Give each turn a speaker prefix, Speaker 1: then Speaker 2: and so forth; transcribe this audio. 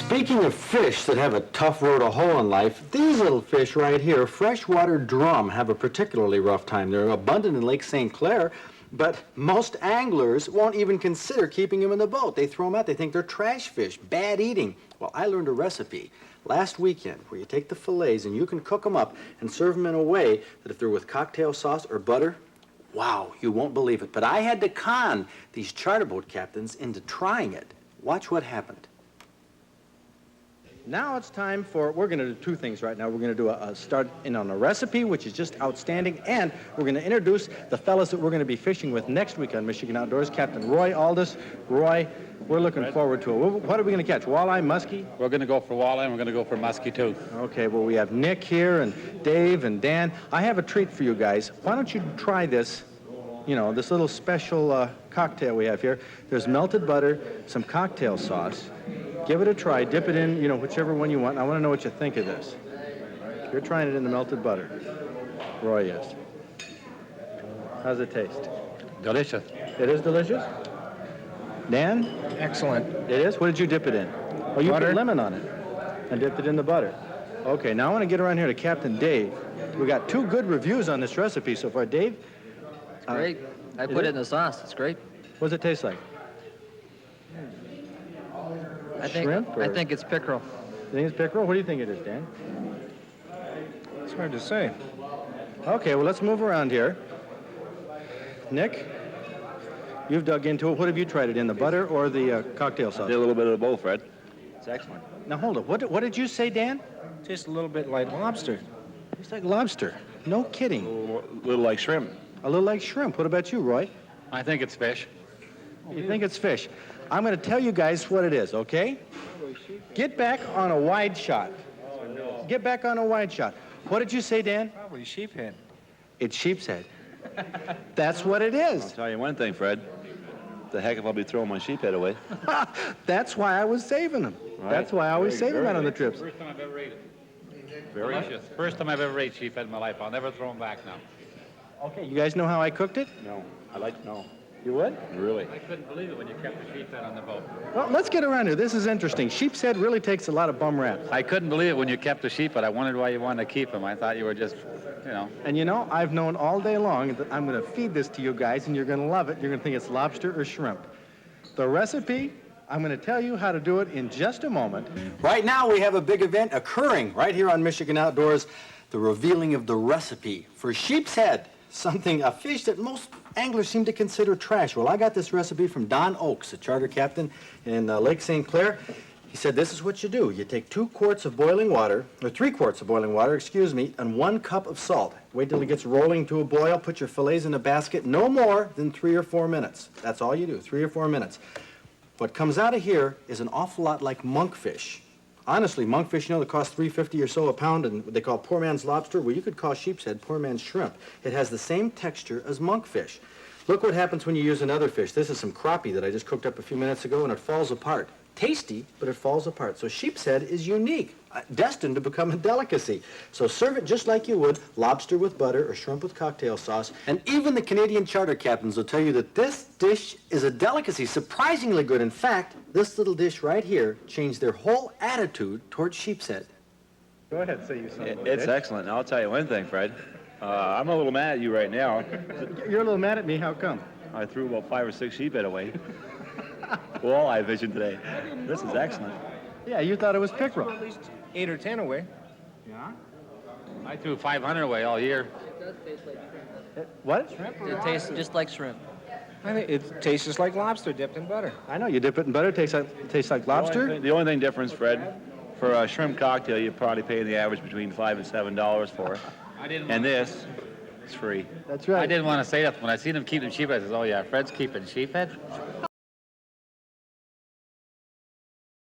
Speaker 1: Speaking of fish that have a tough road to hoe in life, these little fish right here, freshwater drum, have a particularly rough time. They're abundant in Lake St. Clair, but most anglers won't even consider keeping them in the boat. They throw them out. They think they're trash fish, bad eating. Well, I learned a recipe last weekend where you take the fillets and you can cook them up and serve them in a way that if they're with cocktail sauce or butter, wow, you won't believe it. But I had to con these charter boat captains into trying it. Watch what happened. Now it's time for, we're going to do two things right now. We're going to do a start in on a recipe, which is just outstanding, and we're going to introduce the fellas that we're going to be fishing with next week on Michigan Outdoors, Captain Roy Aldous. Roy, we're looking forward to it. What are we going to catch, walleye, muskie?
Speaker 2: We're going to go for walleye, and we're going to go for muskie, too.
Speaker 1: Okay, well, we have Nick here, and Dave, and Dan. I have a treat for you guys. Why don't you try this, you know, this little special cocktail we have here. There's melted butter, some cocktail sauce. Give it a try. Dip it in, you know, whichever one you want. I want to know what you think of this. You're trying it in the melted butter. Roy is. How's it taste?
Speaker 2: Delicious.
Speaker 1: It is delicious? Dan?
Speaker 3: Excellent.
Speaker 1: It is? What did you dip it in? Oh, you
Speaker 3: Butter.
Speaker 1: put lemon on it and dipped it in the butter. Okay, now I want to get around here to Captain Dave. We got 2 good reviews on this recipe so far. Dave?
Speaker 3: Great. I put it in the sauce. It's great.
Speaker 1: What does it taste like? Shrimp?
Speaker 3: I think it's pickerel.
Speaker 1: You think it's pickerel? What do you think it is, Dan?
Speaker 3: It's hard to say.
Speaker 1: Okay, well, let's move around here. Nick, you've dug into it. What have you tried it in, the butter or the cocktail sauce?
Speaker 4: I did a little bit of both, Fred. It's excellent.
Speaker 1: Now, hold it. What did you say, Dan?
Speaker 3: Tastes a little bit like lobster.
Speaker 1: It's like lobster. No kidding.
Speaker 4: A little like shrimp.
Speaker 1: A little like shrimp. What about you, Roy?
Speaker 2: I think it's fish.
Speaker 1: You think it's fish? I'm going to tell you guys what it is, okay? Get back on a wide shot. Get back on a wide shot. What did you say, Dan?
Speaker 3: Probably sheephead.
Speaker 1: It's sheep's head. That's what it
Speaker 4: I'll
Speaker 1: is.
Speaker 4: tell you one thing, Fred. The heck if I'll be throwing my sheep head away.
Speaker 1: That's why I was saving them.
Speaker 4: Right.
Speaker 1: That's why I always save them out on the trips.
Speaker 2: First time I've ever ate it.
Speaker 4: Very
Speaker 2: Delicious. First time I've ever ate sheephead in my life. I'll never throw them back now.
Speaker 1: Okay, you guys know how I cooked it?
Speaker 4: No, I like to know.
Speaker 1: You would?
Speaker 4: Really.
Speaker 2: I couldn't believe it when you kept the sheephead on the boat.
Speaker 1: Well, let's get around here. This is interesting. Sheep's head really takes a lot of bum rap.
Speaker 2: I couldn't believe it when you kept the sheephead. I wondered why you wanted to keep him. I thought you were just, you know.
Speaker 1: And you know, I've known all day long that I'm going to feed this to you guys, and you're going to love it. You're going to think it's lobster or shrimp. The recipe, I'm going to tell you how to do it in just a moment. Right now, we have a big event occurring right here on Michigan Outdoors, the revealing of the recipe for sheep's head, a fish that most anglers seem to consider trash. Well, I got this recipe from Don Oakes, a charter captain in Lake St. Clair. He said this is what you do. You take 2 quarts of boiling water, or 3 quarts of boiling water, excuse me, and 1 cup of salt. Wait till it gets rolling to a boil. Put your fillets in a basket. No more than 3 or 4 minutes. That's all you do, 3 or 4 minutes. What comes out of here is an awful lot like monkfish. Honestly, monkfish, you know, they cost $3.50 or so a pound, and what they call poor man's lobster. Well, you could call sheep's head poor man's shrimp. It has the same texture as monkfish. Look what happens when you use another fish. This is some crappie that I just cooked up a few minutes ago, and it falls apart. Tasty, but it falls apart. So sheep's head is unique, destined to become a delicacy. So serve it just like you would lobster with butter or shrimp with cocktail sauce. And even the Canadian charter captains will tell you that this dish is a delicacy, surprisingly good. In fact, this little dish right here changed their whole attitude towards sheep's head. Go ahead, say you something.
Speaker 4: It's excellent. Now, I'll tell you one thing, Fred. I'm a little mad at you right now.
Speaker 1: You're a little mad at me. How come?
Speaker 4: I threw about 5 or 6 sheep head away. Walleye fishing today. This is excellent.
Speaker 1: Yeah, you thought it was pickerel.
Speaker 3: At least 8 or 10 away.
Speaker 1: Yeah?
Speaker 2: I threw 500 away all year.
Speaker 1: What?
Speaker 3: It tastes just like shrimp. I think it tastes just like lobster dipped in butter.
Speaker 1: I know, you dip it in butter, tastes like lobster.
Speaker 4: The only thing difference, Fred, for a shrimp cocktail, you probably pay the average between $5 and $7 for. And this is free.
Speaker 1: That's right.
Speaker 2: I didn't want to say that. When I seen him keeping sheephead, I said, oh, yeah, Fred's keeping sheephead?